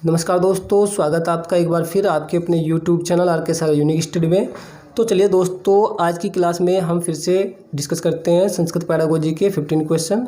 नमस्कार दोस्तों, स्वागत है आपका एक बार फिर आपके अपने YouTube चैनल आर के सागर यूनिक स्टडी में। तो चलिए दोस्तों, आज की क्लास में हम फिर से डिस्कस करते हैं संस्कृत पैडागोजी के 15 क्वेश्चन।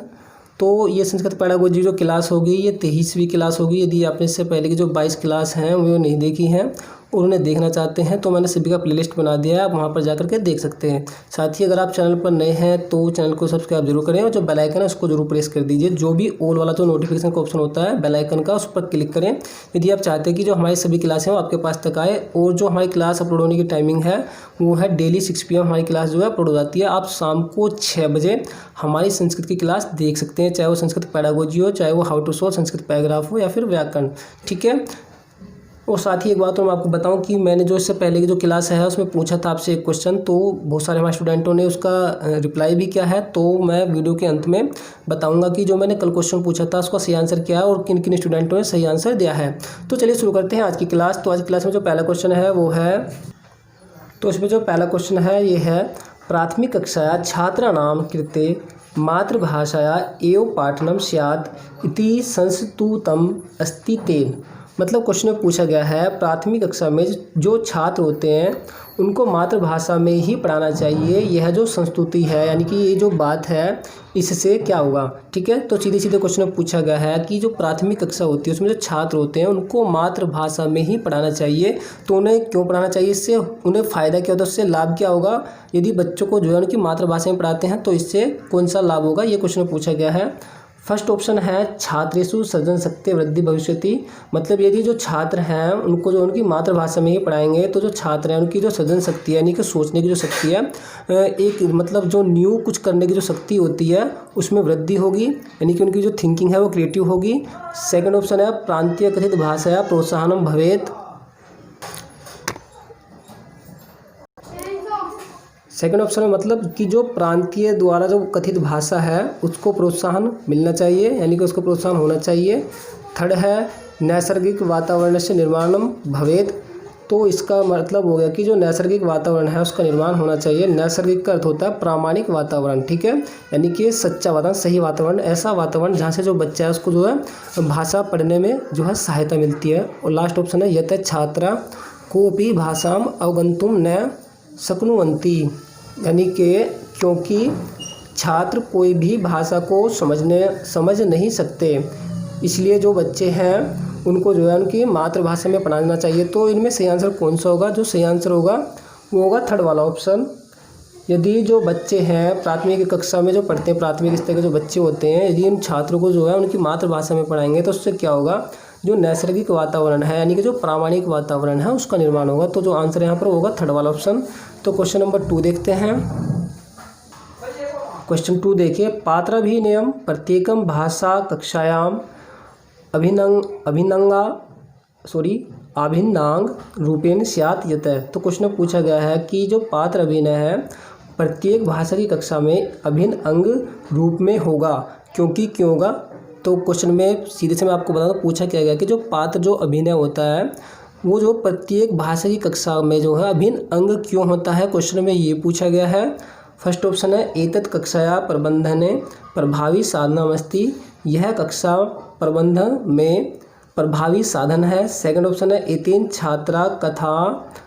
तो ये संस्कृत पैडागोजी जो क्लास होगी ये 23वीं क्लास होगी। यदि आपने इससे पहले की जो 22 क्लास हैं वो नहीं देखी हैं और उन्हें देखना चाहते हैं तो मैंने सभी का प्लेलिस्ट बना दिया है, आप वहाँ पर जाकर के देख सकते हैं। साथ ही अगर आप चैनल पर नए हैं तो चैनल को सब्सक्राइब जरूर करें और जो बेल आइकन है उसको जरूर प्रेस कर दीजिए। जो भी ऑल वाला जो नोटिफिकेशन का ऑप्शन होता है बेल आइकन का, उस पर क्लिक करें यदि आप चाहते हैं कि जो हमारी सभी क्लास हैं वो आपके पास तक आए। और जो हमारी क्लास अपलोड होने की टाइमिंग है वो है डेली 6 PM हमारी क्लास जो है अपलोड हो जाती है। आप शाम को 6 बजे हमारी संस्कृत की क्लास देख सकते हैं, चाहे वो संस्कृत पैडागोजी हो, चाहे वो how to solve Sanskrit paragraph हो या फिर व्याकरण, ठीक है। और साथ ही एक बात और मैं आपको बताऊं कि मैंने जो इससे पहले की जो क्लास है उसमें पूछा था आपसे एक क्वेश्चन, तो बहुत सारे हमारे स्टूडेंटों ने उसका रिप्लाई भी किया है। तो मैं वीडियो के अंत में बताऊंगा कि जो मैंने कल क्वेश्चन पूछा था उसका सही आंसर क्या है और किन किन स्टूडेंटों ने सही आंसर दिया है। तो चलिए शुरू करते हैं आज की क्लास। तो आज की क्लास में जो पहला क्वेश्चन है वो है, तो इसमें जो पहला क्वेश्चन है ये है, प्राथमिक कक्षाया छात्राणां कृते मातृभाषाया एव पाठनम स्यात् इति संस्तुतम् अस्ति तेन। मतलब क्वेश्चन में पूछा गया है प्राथमिक कक्षा में जो छात्र होते हैं उनको मातृभाषा में ही पढ़ाना चाहिए। यह जो संस्तुति है यानी कि ये जो बात है इससे क्या होगा, ठीक है। तो सीधे सीधे क्वेश्चन में पूछा गया है कि जो प्राथमिक कक्षा होती है उसमें जो छात्र होते हैं उनको मातृभाषा में ही पढ़ाना चाहिए। तो उन्हें क्यों पढ़ाना चाहिए, इससे उन्हें फ़ायदा क्या होता है, उससे लाभ क्या होगा। यदि बच्चों को जो है उनकी मातृभाषा में पढ़ाते हैं तो इससे कौन सा लाभ होगा, ये क्वेश्चन में पूछा गया है। फर्स्ट ऑप्शन है छात्रेषु सृजन शक्ति वृद्धि भविष्यति। मतलब यदि जो छात्र हैं उनको जो उनकी मातृभाषा में ही पढ़ाएंगे तो जो छात्र हैं उनकी जो सृजन शक्ति है यानी कि सोचने की जो शक्ति है, एक मतलब जो न्यू कुछ करने की जो शक्ति होती है उसमें वृद्धि होगी, यानी कि उनकी जो थिंकिंग है वो क्रिएटिव होगी। सेकंड ऑप्शन है प्रांतीय कथित भाषाया प्रोत्साहनम भवेत्। सेकंड ऑप्शन में मतलब कि जो प्रांतीय द्वारा जो कथित भाषा है उसको प्रोत्साहन मिलना चाहिए, यानी कि उसको प्रोत्साहन होना चाहिए। थर्ड है नैसर्गिक वातावरण से निर्माणम भवेत्। तो इसका मतलब हो गया कि जो नैसर्गिक वातावरण है उसका निर्माण होना चाहिए। नैसर्गिक का अर्थ होता है प्रामाणिक वातावरण, ठीक है, यानी कि सच्चा वातावरण, सही वातावरण, ऐसा वातावरण जहाँ से जो बच्चा है उसको जो है भाषा पढ़ने में जो है सहायता मिलती है। और लास्ट ऑप्शन है यत छात्रा कोपि भाषाम अवगंतुम न शक्नुवन्ति। यानी कि क्योंकि छात्र कोई भी भाषा को समझ नहीं सकते, इसलिए जो बच्चे हैं उनको जो है उनकी मातृभाषा में पढ़ाना चाहिए। तो इनमें सही आंसर कौन सा होगा, जो सही आंसर होगा वो होगा थर्ड वाला ऑप्शन। यदि जो बच्चे हैं प्राथमिक कक्षा में जो पढ़ते हैं, प्राथमिक स्तर के जो बच्चे होते हैं, यदि उन छात्रों को जो है उनकी मातृभाषा में पढ़ाएंगे तो उससे क्या होगा, जो नैसर्गिक वातावरण है यानी कि जो प्रामाणिक वातावरण है उसका निर्माण होगा। तो जो आंसर यहाँ पर होगा थर्ड वाला ऑप्शन। तो क्वेश्चन नंबर 2 देखते हैं। क्वेश्चन 2 देखिए, पात्राभिनयम प्रत्येकम भाषा कक्षायाम अभिन्नांग रूपेण स्यात् यतः। तो क्वेश्चन में पूछा गया है कि जो पात्र अभिनय है प्रत्येक भाषा की कक्षा में अभिन्न अंग रूप में होगा, क्योंकि क्यों होगा। तो क्वेश्चन में सीधे से मैं आपको बता दूं पूछा क्या गया कि जो पात्र जो अभिनय होता है वो जो प्रत्येक भाषा की कक्षा में जो है अभिन्न अंग क्यों होता है, क्वेश्चन में ये पूछा गया है। फर्स्ट ऑप्शन है एतत् कक्षाया प्रबंधने प्रभावी साधनमस्ति। यह कक्षा प्रबंधन में प्रभावी साधन है। सेकंड ऑप्शन है एतेन छात्रा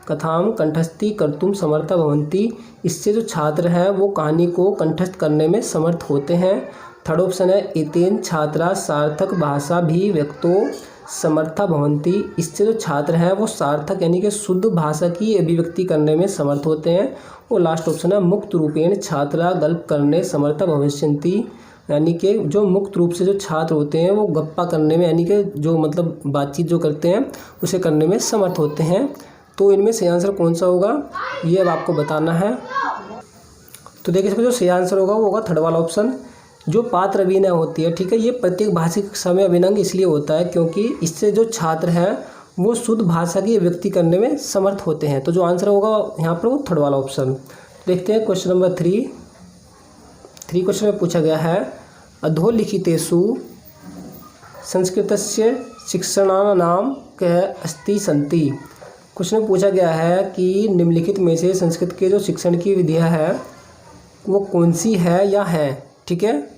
कथाम कंठस्थी कर्तुम समर्था भवन्ति। इससे जो छात्र हैं वो कहानी को कंठस्थ करने में समर्थ होते हैं। थर्ड ऑप्शन है एतेन छात्रा सार्थक भाषा भी व्यक्तो समर्था भवन्ति। इससे जो छात्र हैं वो सार्थक यानी कि शुद्ध भाषा की अभिव्यक्ति करने में समर्थ होते हैं। और लास्ट ऑप्शन है मुक्त रूपेण छात्रा गल्प करने समर्था भविष्यन्ति। यानी कि जो मुक्त रूप से जो छात्र होते हैं वो गप्पा करने में यानी कि जो मतलब बातचीत जो करते हैं उसे करने में समर्थ होते हैं। तो इनमें सही आंसर कौन सा होगा ये अब आपको बताना है। तो देखिए इसमें जो सही आंसर होगा वो होगा थर्ड वाला ऑप्शन। जो पात्र अभिनय होती है, ठीक है, ये प्रत्येक भाषा की कक्षा में अभिनंग इसलिए होता है क्योंकि इससे जो छात्र हैं वो शुद्ध भाषा की व्यक्ति करने में समर्थ होते हैं। तो जो आंसर होगा यहाँ पर वो थर्ड वाला ऑप्शन। देखते हैं क्वेश्चन नंबर 3 क्वेश्चन में पूछा गया है, अधोलिखितेषु संस्कृतस्य शिक्षणानां कः अस्ति सन्ति। क्वेश्चन में पूछा गया है कि निम्नलिखित में से संस्कृत के जो शिक्षण की विधियाँ है वो कौन सी है या है, ठीक है।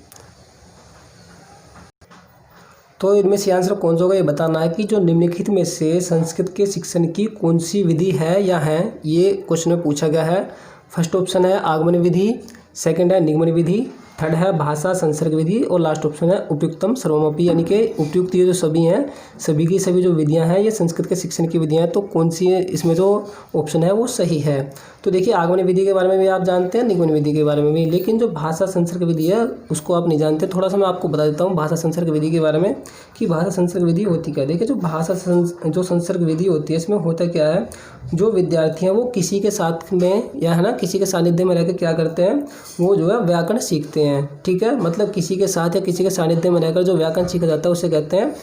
तो इनमें से आंसर कौन सा होगा ये बताना है कि जो निम्नलिखित में से संस्कृत के शिक्षण की कौन सी विधि है या है, ये क्वेश्चन में पूछा गया है। फर्स्ट ऑप्शन है आगमन विधि, सेकंड है निगमन विधि, थर्ड है भाषा संसर्ग विधि और लास्ट ऑप्शन है उपयुक्तम सर्वमपि, यानी कि उपयुक्त ये जो सभी हैं, सभी की सभी जो विधियां हैं ये संस्कृत के शिक्षण की विधियां हैं। तो कौन सी है इसमें जो ऑप्शन है वो सही है। तो देखिए आगमन विधि के बारे में भी आप जानते हैं, निगमन विधि के बारे में भी, लेकिन जो भाषा संसर्ग विधि है उसको आप नहीं जानते। थोड़ा सा मैं आपको बता देता हूँ भाषा संसर्ग विधि के बारे में कि भाषा संसर्ग विधि होती क्या है। देखिए जो संसर्ग विधि होती है इसमें होता क्या है, जो विद्यार्थी हैं वो किसी के साथ में या है ना किसी के सानिध्य में रहकर क्या करते हैं, वो जो है व्याकरण सीखते हैं। ठीक है, मतलब किसी के साथ या किसी के सानिध्य में रहकर जो व्याकरण सीखा जाता है उसे कहते हैं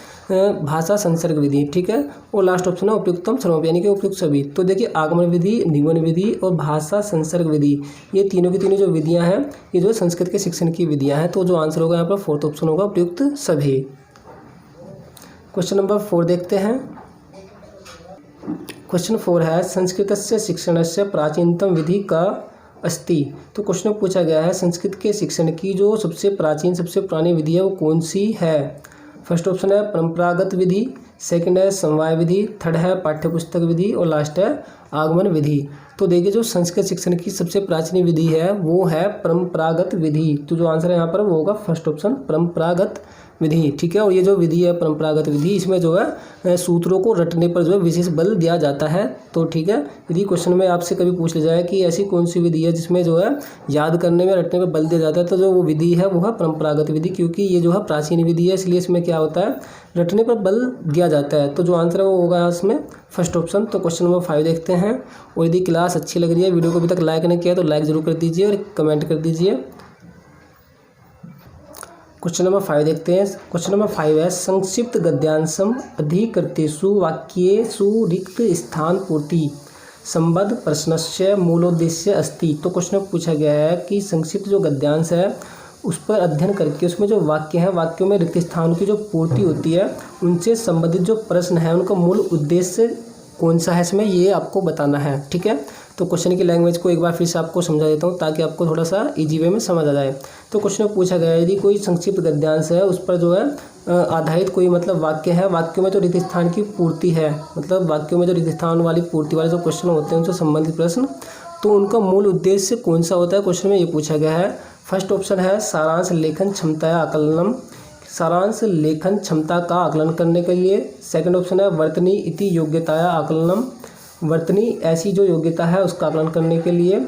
भाषा संसर्ग विधि। ठीक है, और लास्ट ऑप्शन है उपयुक्तम सर्वमपि, यानी कि उपयुक्त सभी। तो देखिए आगमन विधि, निगमन विधि और भाषा संसर्ग विधि, ये तीनों की तीनों जो विधियां हैं ये जो संस्कृत के शिक्षण की विधियां हैं। तो जो आंसर होगा यहाँ पर फोर्थ ऑप्शन होगा उपयुक्त सभी। क्वेश्चन नंबर 4 देखते हैं। क्वेश्चन 4 है संस्कृतस्य शिक्षणस्य प्राचीनतम विधि का अस्ति। तो क्वेश्चन में पूछा गया है संस्कृत के शिक्षण की जो सबसे प्राचीन सबसे पुरानी विधि है वो कौन सी है। फर्स्ट ऑप्शन है परंपरागत विधि, सेकंड है समवाय विधि, थर्ड है पाठ्यपुस्तक विधि और लास्ट है आगमन विधि। तो देखिए जो संस्कृत शिक्षण की सबसे प्राचीन विधि है वो है परंपरागत विधि। तो जो आंसर है यहाँ पर वो होगा फर्स्ट ऑप्शन परंपरागत विधि। ठीक है, और ये जो विधि है परंपरागत विधि इसमें जो है सूत्रों को रटने पर जो है विशेष बल दिया जाता है। तो ठीक है, यदि क्वेश्चन में आपसे कभी पूछ लिया जाए कि ऐसी कौन सी विधि है जिसमें जो है याद करने में रटने पर बल दिया जाता है, तो जो वो विधि है वो है परंपरागत विधि, क्योंकि ये जो है प्राचीन विधि है इसलिए इसमें क्या होता है रटने पर बल दिया जाता है। तो जो आंसर है वो होगा इसमें फर्स्ट ऑप्शन। तो क्वेश्चन नंबर 5 देखते हैं। और यदि क्लास अच्छी लग रही है, वीडियो को अभी तक लाइक नहीं किया तो लाइक जरूर कर दीजिए और कमेंट कर दीजिए। क्वेश्चन नंबर 5 देखते हैं। क्वेश्चन नंबर 5 है संक्षिप्त गद्यांशम अधिकृतेषु वाक्येषु रिक्त स्थान पूर्ति संबद्ध प्रश्नस्य मूलोद्देश्य अस्ति। तो क्वेश्चन में पूछा गया है कि संक्षिप्त जो गद्यांश है उस पर अध्ययन करके उसमें जो वाक्य हैं वाक्यों में रिक्त स्थानों की जो पूर्ति होती है उनसे संबंधित जो प्रश्न है उनका मूल उद्देश्य कौन सा है इसमें, ये आपको बताना है। ठीक है, तो क्वेश्चन की लैंग्वेज को एक बार फिर से आपको समझा देता हूँ ताकि आपको थोड़ा सा इजी वे में समझ आ जाए। तो क्वेश्चन में पूछा गया है यदि कोई संक्षिप्त गद्यांश है उस पर जो है आधारित कोई मतलब वाक्य है, वाक्यों में जो रिक्त स्थान की पूर्ति है, मतलब वाक्यों में जो रिक्त स्थान वाली पूर्ति वाले जो क्वेश्चन होते हैं उनसे संबंधित प्रश्न, तो उनका मूल उद्देश्य कौन सा होता है क्वेश्चन में ये पूछा गया है। फर्स्ट ऑप्शन है सारांश लेखन क्षमता आकलनम, सारांश लेखन क्षमता का आकलन करने के लिए। सेकंड ऑप्शन है वर्तनी इति योग्यताया आकलनम, वर्तनी ऐसी जो योग्यता है उसका आकलन करने के लिए।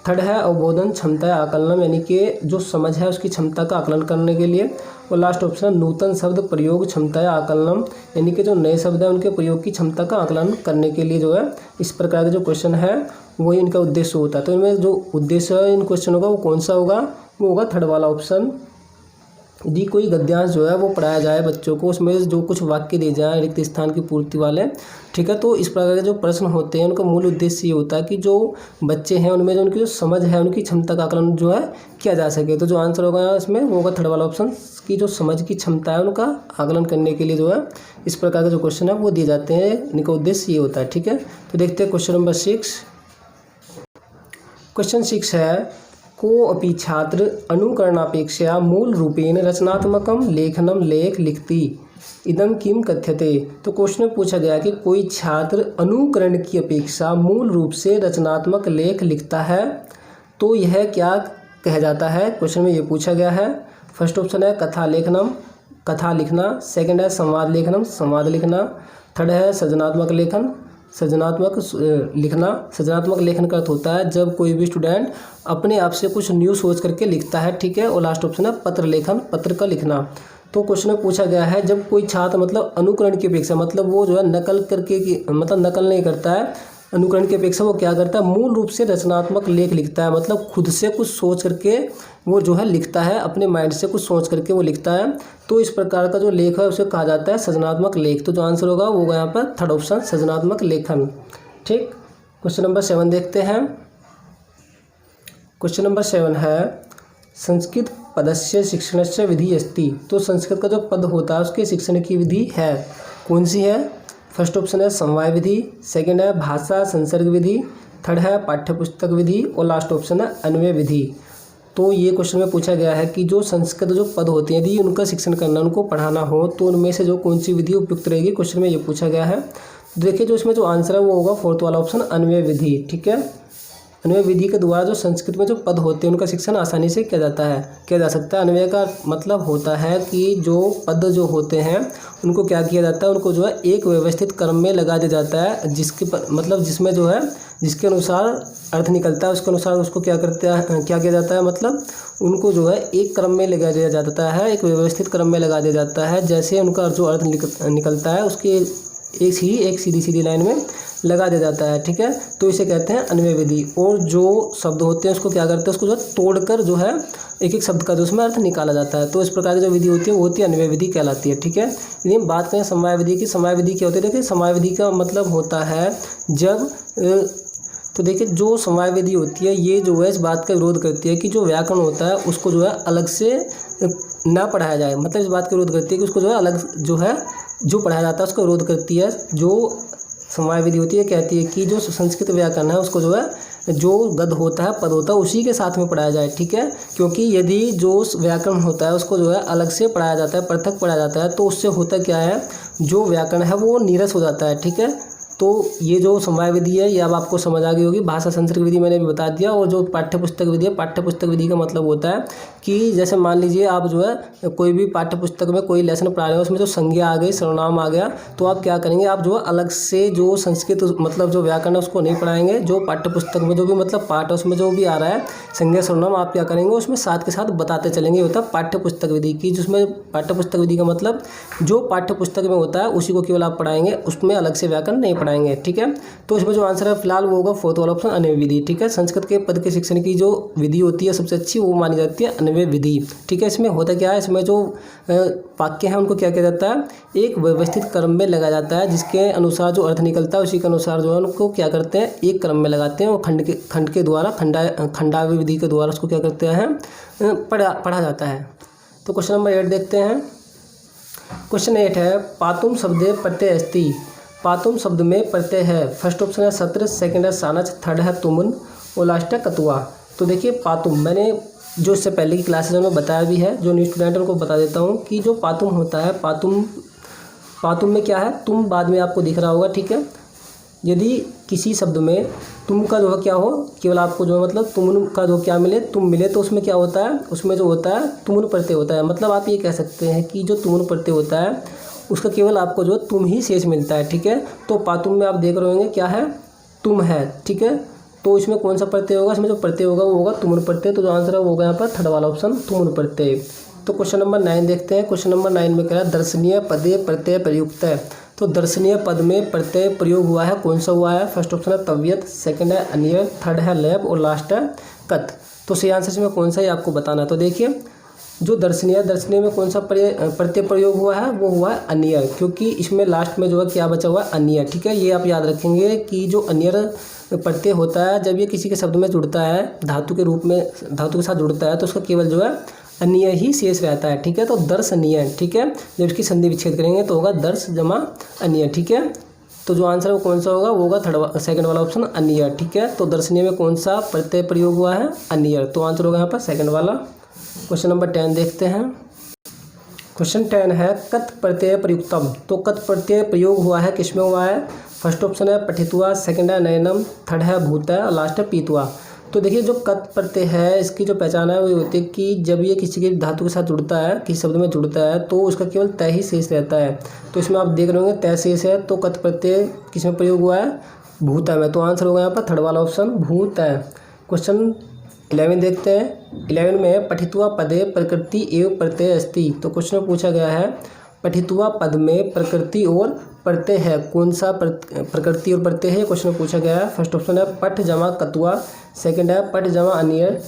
थर्ड है अवबोधन क्षमता आकलनम, यानी कि जो समझ है उसकी क्षमता का आकलन करने के लिए। और लास्ट ऑप्शन है नूतन शब्द प्रयोग क्षमता आकलनम, यानी कि जो नए शब्द है उनके प्रयोग की क्षमता का आकलन करने के लिए जो है इस प्रकार के जो क्वेश्चन है वही इनका उद्देश्य होता है। तो इनमें जो उद्देश्य है इन क्वेश्चनों का वो कौन सा होगा, वो होगा थर्ड वाला ऑप्शन। यदि कोई गद्यांश जो है वो पढ़ाया जाए बच्चों को, उसमें जो कुछ वाक्य दिए जाए रिक्त स्थान की पूर्ति वाले, ठीक है, तो इस प्रकार के जो प्रश्न होते हैं उनका मूल उद्देश्य ये होता है कि जो बच्चे हैं उनमें जो उनकी जो समझ है उनकी क्षमता का आकलन जो है किया जा सके। तो जो आंसर होगा इसमें वो होगा थर्ड वाला ऑप्शन की जो समझ की क्षमता है उनका आकलन करने के लिए जो है इस प्रकार के जो क्वेश्चन है वो दिए जाते हैं, इनका उद्देश्य ये होता है। ठीक है, तो देखते हैं क्वेश्चन नंबर 6। क्वेश्चन 6 है को अपि छात्र अनुकरणापेक्षया मूल रूपेण रचनात्मकम लेखनम लेख लिखति इदम किम कथ्यते। तो क्वेश्चन में पूछा गया कि कोई छात्र अनुकरण की अपेक्षा मूल रूप से रचनात्मक लेख लिखता है तो यह क्या कहा जाता है, क्वेश्चन में ये पूछा गया है। फर्स्ट ऑप्शन है कथा लेखनम, कथा लिखना। सेकंड है संवाद लेखनम, संवाद लिखना। थर्ड है सृजनात्मक लेखन, सृजनात्मक लिखना। सृजनात्मक लेखन का अर्थ होता है जब कोई भी स्टूडेंट अपने आप से कुछ न्यू सोच करके लिखता है। ठीक है, और लास्ट ऑप्शन है पत्र लेखन, पत्र का लिखना। तो क्वेश्चन में पूछा गया है जब कोई छात्र मतलब अनुकरण की अपेक्षा, मतलब वो जो है नकल करके मतलब नकल नहीं करता है, अनुकरण की अपेक्षा वो क्या करता है मूल रूप से रचनात्मक लेख लिखता है, मतलब खुद से कुछ सोच करके वो जो है लिखता है, अपने माइंड से कुछ सोच करके वो लिखता है। तो इस प्रकार का जो लेख है उसे कहा जाता है सृजनात्मक लेख। तो जो आंसर होगा वो होगा यहाँ पर थर्ड ऑप्शन सृजनात्मक लेखन। ठीक, क्वेश्चन नंबर 7 देखते हैं। क्वेश्चन नंबर 7 है संस्कृत पदस्य शिक्षणस्य विधि अस्ति। तो संस्कृत का जो पद होता है उसके शिक्षण की विधि है, कौन सी है। फर्स्ट ऑप्शन है समवाय विधि, सेकंड है भाषा संसर्ग विधि, थर्ड है पाठ्यपुस्तक विधि और लास्ट ऑप्शन है अन्वय विधि। तो ये क्वेश्चन में पूछा गया है कि जो संस्कृत जो पद होते हैं यदि उनका शिक्षण करना, उनको पढ़ाना हो तो उनमें से जो कौन सी विधि उपयुक्त रहेगी, क्वेश्चन में ये पूछा गया है। देखिए जो इसमें जो आंसर है वो होगा फोर्थ वाला ऑप्शन, अन्वय विधि। ठीक है, अन्वय विधि के द्वारा जो संस्कृत में जो पद होते हैं उनका शिक्षण आसानी से किया जा सकता है। अन्वय का मतलब होता है कि जो पद जो होते हैं उनको क्या किया जाता है, उनको जो है एक व्यवस्थित क्रम में लगा दिया जाता है, मतलब जिसमें जो है जिसके अनुसार अर्थ निकलता है उसके अनुसार उसको क्या किया जाता है, मतलब उनको जो है एक क्रम में लगा दिया जाता है, एक व्यवस्थित क्रम में लगा दिया जाता है। जैसे उनका जो अर्थ निकलता है उसके एक सीधी लाइन में लगा दिया जाता है। ठीक है, तो इसे कहते हैं अन्वय विधि। और जो शब्द होते हैं उसको क्या करते हैं, उसको जो है तोड़कर जो है एक एक शब्द का जो उसमें अर्थ निकाला जाता है। तो इस प्रकार की जो विधि होती है वो होती है अन्वय विधि कहलाती है। ठीक है, यदि हम बात करें समवाय विधि की, समवाय विधि क्या होती है, देखिए समवाय विधि का मतलब होता है जब तो देखिए जो समवाय विधि होती है ये जो है इस बात का विरोध करती है कि जो व्याकरण होता है उसको जो है अलग से ना पढ़ाया जाए, मतलब इस बात का विरोध करती है कि उसको जो है अलग जो है जो पढ़ाया जाता है उसका विरोध करती है। जो समवाय विधि होती है कहती है कि जो संस्कृत व्याकरण है उसको जो है जो गद्य होता है, पद होता है, उसी के साथ में पढ़ाया जाए। ठीक है, क्योंकि यदि जो व्याकरण होता है उसको जो है अलग से पढ़ाया जाता है, पृथक पढ़ाया जाता है, तो उससे होता क्या है, जो व्याकरण है वो नीरस हो जाता है। ठीक है, तो ये जो समवाय विधि है ये अब आपको समझ आ गई होगी। भाषा संस्कृत विधि मैंने भी बता दिया। और जो पाठ्य पुस्तक विधि है, पाठ्य पुस्तक विधि का मतलब होता है कि जैसे मान लीजिए आप जो है कोई भी पाठ्य पुस्तक में कोई लेसन पढ़ा रहे हो, उसमें जो संज्ञा आ गई, सर्वनाम आ गया, तो आप क्या करेंगे, आप जो है अलग से जो संस्कृत मतलब जो व्याकरण है उसको नहीं पढ़ाएंगे। जो पाठ्य पुस्तक में जो भी मतलब पाठ है उसमें जो भी आ रहा है संज्ञा सर्वनाम, आप क्या करेंगे उसमें साथ के साथ बताते चलेंगे। ये होता है पाठ्य पुस्तक विधि की, जिसमें पाठ्य पुस्तक विधि का मतलब जो पाठ्य पुस्तक में होता है उसी को केवल आप पढ़ाएंगे, उसमें अलग से व्याकरण नहीं पढ़ाएंगे। ठीक है, तो इसमें जो आंसर है फिलहाल वो होगा फोर्थ वाला ऑप्शन, अन्वय विधि। ठीक है, संस्कृत के पद के शिक्षण की जो विधि होती है सबसे अच्छी वो मानी जाती है अन्वय विधि। ठीक है, इसमें होता क्या है, इसमें जो वाक्य है उनको क्या किया जाता है, एक व्यवस्थित क्रम में लगाया जाता है, जिसके अनुसार जो अर्थ निकलता है उसी के अनुसार जो है उनको क्या करते हैं, एक क्रम में लगाते हैं और खंड के द्वारा खंडावय विधि के द्वारा उसको क्या करते हैं, पढ़ा जाता है। तो क्वेश्चन नंबर 8 देखते हैं। क्वेश्चन 8 है, पातुम शब्दे प्रत्यय अस्ति। पातुम शब्द में प्रत्यय है। फर्स्ट ऑप्शन है सत्र, सेकंड है सानच, थर्ड है तुमुन और लास्ट है कतुआ। तो देखिए पातुम मैंने जो इससे पहले की क्लासेज में बताया भी है, जो न्यू स्टूडेंट उनको बता देता हूँ कि जो पातुम होता है, पातुम में क्या है, तुम बाद में आपको दिख रहा होगा। ठीक है, यदि किसी शब्द में तुम का जो है क्या हो, केवल आपको जो है मतलब तुम का जो क्या मिले, तुम मिले, तो उसमें क्या होता है, उसमें जो होता है तुमुन प्रत्यय होता है। मतलब आप ये कह सकते हैं कि जो तुमुन प्रत्यय होता है उसका केवल आपको जो तुम ही शेष मिलता है। ठीक है, तो पातुम में आप देख रहे होंगे क्या है, तुम है। ठीक है, तो इसमें कौन सा प्रत्यय होगा, इसमें जो प्रत्यय होगा वो होगा तुमुन प्रत्यय। तो जो आंसर है वो होगा यहाँ पर थर्ड वाला ऑप्शन, तुमुन प्रत्यय। तो क्वेश्चन नंबर 9 देखते हैं। क्वेश्चन नंबर 9 में कह रहा है दर्शनीय पदे प्रत्यय प्रयुक्त है। तो दर्शनीय पद में प्रत्यय प्रयोग हुआ है, कौन सा हुआ है, फर्स्ट ऑप्शन है तव्यत, सेकंड है अनियर, थर्ड है लैब और लास्ट है कत। तो सही आंसर इसमें कौन सा है आपको बताना है। तो देखिए जो दर्शनीय में कौन सा प्रत्यय प्रयोग हुआ है, वो हुआ है अनियर, क्योंकि इसमें लास्ट में जो है क्या बचा हुआ है, अनियर। ठीक है, ये आप याद रखेंगे कि जो अनियर प्रत्यय होता है जब ये किसी के शब्द में जुड़ता है, धातु के रूप में धातु के साथ जुड़ता है, तो उसका केवल जो है अनियर ही शेष रहता है। ठीक है, तो दर्शनीय। ठीक है, जब इसकी संधि विच्छेद करेंगे तो होगा दर्श जमा अनियर। ठीक है, तो जो आंसर है वो कौन सा होगा, वो होगा सेकंड वाला ऑप्शन अनियर। ठीक है, तो दर्शनीय में कौन सा प्रत्यय प्रयोग हुआ है, अनियर। तो आंसर होगा यहाँ पर सेकंड वाला। क्वेश्चन नंबर 10 देखते हैं। क्वेश्चन 10 है कत प्रत्यय प्रयुक्तम। तो कत प्रत्यय प्रयोग हुआ है, किसमें हुआ है, फर्स्ट ऑप्शन है पठित्वा, सेकंड है नयनम, थर्ड है भूत और लास्ट है पीतवा। तो देखिए जो कत प्रत्यय है इसकी जो पहचान है वो होती है कि जब ये किसी के धातु के साथ जुड़ता है, किसी शब्द में जुड़ता है, तो उसका केवल तय ही शेष रहता है। तो इसमें आप देख रहे होंगे तय शेष है, तो कत प्रत्यय किसमें प्रयोग हुआ है, भूत में। तो आंसर होगा यहाँ पर थर्ड वाला ऑप्शन, भूत है। क्वेश्चन 11 देखते हैं। 11 में है पठित्वा पदे प्रकृति एवं प्रत्यय अस्ति। तो क्वेश्चन में पूछा गया है पठित्वा पद में प्रकृति और प्रत्यय है, कौन सा प्रकृति और प्रत्यय है, क्वेश्चन में पूछा गया है। फर्स्ट ऑप्शन है पठ जमा कतुआ, सेकंड है पठ जमा अनियर,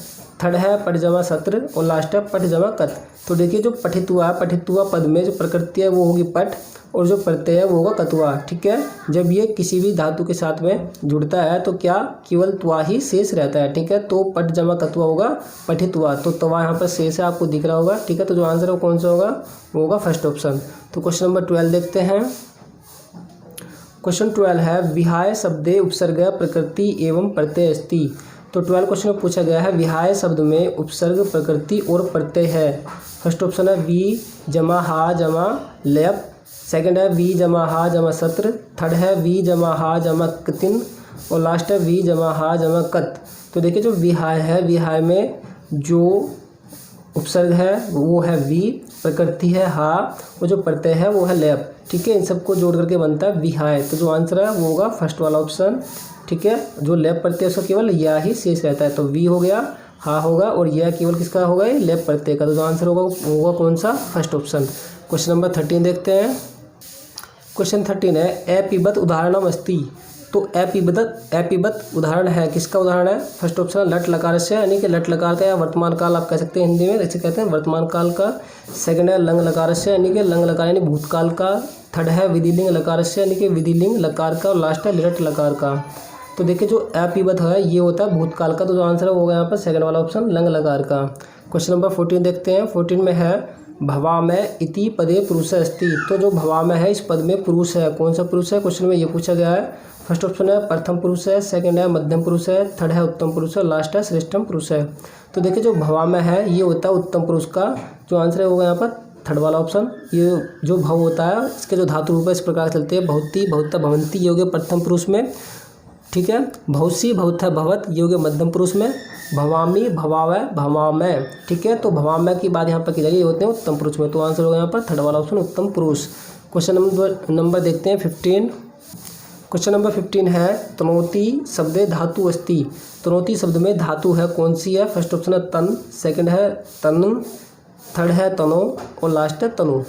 थर्ड है पठ जमा सत्र और लास्ट है पठ जमा कत। तो देखिए जो पठित्वा पद में जो प्रकृति है वो होगी पठ और जो प्रत्यय है वो होगा कतुआ। ठीक है, जब ये किसी भी धातु के साथ में जुड़ता है तो क्या केवल त्वा ही शेष रहता है। ठीक है, तो पठ जमा कतुआ होगा पठित्वा, तो तवा यहाँ पर शेष है, आपको दिख रहा होगा। ठीक है, तो जो आंसर है वो कौन सा होगा, वो होगा फर्स्ट ऑप्शन। तो क्वेश्चन नंबर 12 देखते हैं। क्वेश्चन 12 है विहाय शब्दे उपसर्ग प्रकृति एवं प्रत्यय अस्ति। तो 12 क्वेश्चन में पूछा गया है विहाय शब्द में उपसर्ग प्रकृति और प्रत्यय है। फर्स्ट ऑप्शन है वी जमा हा जमा लयप, सेकंड है वी जमा हा जमा सत्र, थर्ड है वी जमा हा जमा कतिन और लास्ट है वी जमा हा जमा कत। तो देखिए जो विहाय है, विहाय में जो उपसर्ग है वो है वी, प्रकृति है हा और जो प्रत्यय है वो है लयप। ठीक है, इन सबको जोड़ करके बनता है विहाय। तो जो आंसर है वो होगा फर्स्ट वाला ऑप्शन। ठीक है, जो लयप प्रत्यय उसका केवल या ही शेष रहता है, तो वी हो गया, हा होगा और यह केवल किसका होगा, लयप प्रत्यय का। तो जो आंसर होगा वो होगा कौन सा, फर्स्ट ऑप्शन। क्वेश्चन नंबर 13 देखते हैं। क्वेश्चन 13 है अपिबत उदाहरणम अस्ति। तो अपिबत उदाहरण है, किसका उदाहरण है, फर्स्ट ऑप्शन है लट लकार से, यानी कि लट लकार का या वर्तमान काल आप कह सकते हैं हिंदी में, ऐसे कहते हैं वर्तमान काल का। सेकंड है लंग लकार से, यानी कि लंग लकार यानी भूतकाल का। थर्ड है विधिलिंग लकार से, यानी कि विधिलिंग लकार का और लास्ट है लिट लकार का। तो देखिए जो अपिबत है ये होता है भूतकाल का, तो जो आंसर है वो होगा यहाँ पर सेकंड वाला ऑप्शन लंग लकार का। क्वेश्चन नंबर 14 देखते हैं। 14 में है भवामय इति पदे पुरुष अस्ति। तो जो भवामय है इस पद में पुरुष है, कौन सा पुरुष है, क्वेश्चन में ये पूछा गया है। फर्स्ट ऑप्शन है प्रथम पुरुष है, सेकंड है मध्यम पुरुष है, थर्ड है उत्तम पुरुष है, लास्ट है श्रेष्ठम पुरुष है। तो देखिए जो भवामय है ये होता है उत्तम पुरुष का, जो आंसर है होगा यहाँ पर थर्ड वाला ऑप्शन। ये जो भव होता है इसके जो धातु रूप है इस प्रकार चलते हैं, भवती भवता भवंती, ये हो गए प्रथम पुरुष में। ठीक है, भवसी भवथ भवत, ये हो गया मध्यम पुरुष में। भवामी भवावय भवामय। ठीक है, तो भवामय की बात यहाँ पर की जाएगी, ये होते हैं उत्तम पुरुष में, तो आंसर होगा यहाँ पर थर्ड वाला ऑप्शन उत्तम पुरुष। क्वेश्चन नंबर देखते हैं 15। क्वेश्चन नंबर 15 है तनोति शब्दे धातु अस्ति। तनोति शब्द में धातु है, कौन सी है, फर्स्ट ऑप्शन है तन, सेकंड है तन, थर्ड है तनो और लास्ट है तनु।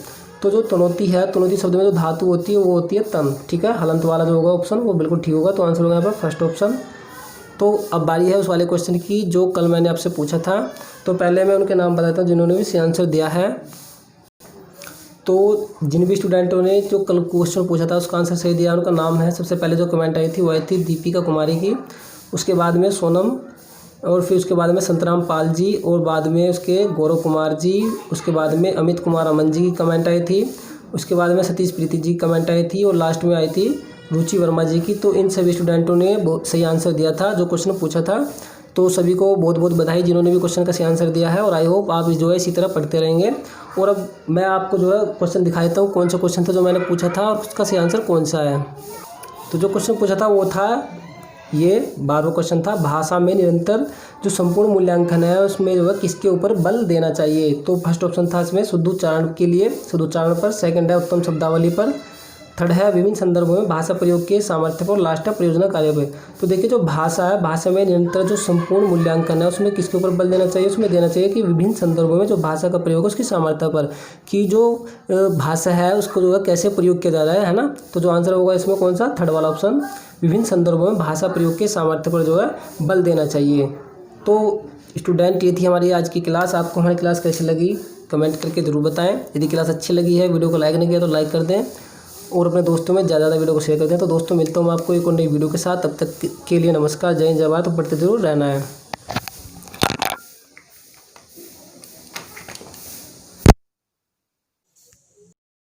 तो जो तनोति है, तनोति शब्द में जो धातु होती है वो होती है तन। ठीक है, हलंत वाला जो होगा ऑप्शन वो बिल्कुल ठीक होगा, तो आंसर होगा यहाँ पर फर्स्ट ऑप्शन। तो अब बारी है उस वाले क्वेश्चन की जो कल मैंने आपसे पूछा था। तो पहले मैं उनके नाम बताता हूँ जिन्होंने भी सही आंसर दिया है। तो जिन भी स्टूडेंटों ने जो कल क्वेश्चन पूछा था उसका आंसर सही दिया, उनका नाम है, सबसे पहले जो कमेंट आई थी वो आई थी दीपिका कुमारी की, उसके बाद में सोनम, और फिर उसके बाद में संतराम पाल जी, और बाद में उसके गौरव कुमार जी, उसके बाद में अमित कुमार अमन जी की कमेंट आई थी, उसके बाद में सतीश प्रीति जी कमेंट आई थी, और लास्ट में आई थी रुचि वर्मा जी की। तो इन सभी स्टूडेंटों ने बहुत सही आंसर दिया था जो क्वेश्चन पूछा था। तो सभी को बहुत बहुत बधाई जिन्होंने भी क्वेश्चन का सही आंसर दिया है, और आई होप आप जो है इसी तरह पढ़ते रहेंगे। और अब मैं आपको जो है क्वेश्चन दिखा देता हूँ कौन सा क्वेश्चन था जो मैंने पूछा था और उसका सही आंसर कौन सा है। तो जो क्वेश्चन पूछा था वो था ये 12वां क्वेश्चन था, भाषा में निरंतर जो संपूर्ण मूल्यांकन है उसमें जो है किसके ऊपर बल देना चाहिए। तो फर्स्ट ऑप्शन था इसमें शुद्ध उच्चारण के लिए, शुद्ध उच्चारण पर, सेकंड है उत्तम शब्दावली पर, थर्ड है विभिन्न संदर्भों में भाषा प्रयोग के सामर्थ्य पर, लास्ट है प्रयोजन कार्य पर। तो देखिए जो भाषा है, भाषा में निरंतर जो संपूर्ण मूल्यांकन है उसमें किसके ऊपर बल देना चाहिए, उसमें देना चाहिए कि विभिन्न संदर्भों में जो भाषा का प्रयोग है उसकी सामर्थ्य पर, कि जो भाषा है उसको जो है कैसे प्रयोग किया जा रहा है ना। तो जो आंसर होगा इसमें कौन सा, थर्ड वाला ऑप्शन, विभिन्न संदर्भों में भाषा प्रयोग के सामर्थ्य पर जो है बल देना चाहिए। तो स्टूडेंट ये थी हमारी आज की क्लास। आपको हमारी क्लास कैसी लगी कमेंट करके ज़रूर बताएं। यदि क्लास अच्छी लगी है, वीडियो को लाइक नहीं किया तो लाइक कर दें और अपने दोस्तों में ज़्यादा वीडियो को शेयर कर दें। तो दोस्तों मिलता हूँ मैं आपको एक और नई वीडियो के साथ, तब तक के लिए नमस्कार, जय हिंद, जय भारत। तो पढ़ते जरूर रहना है।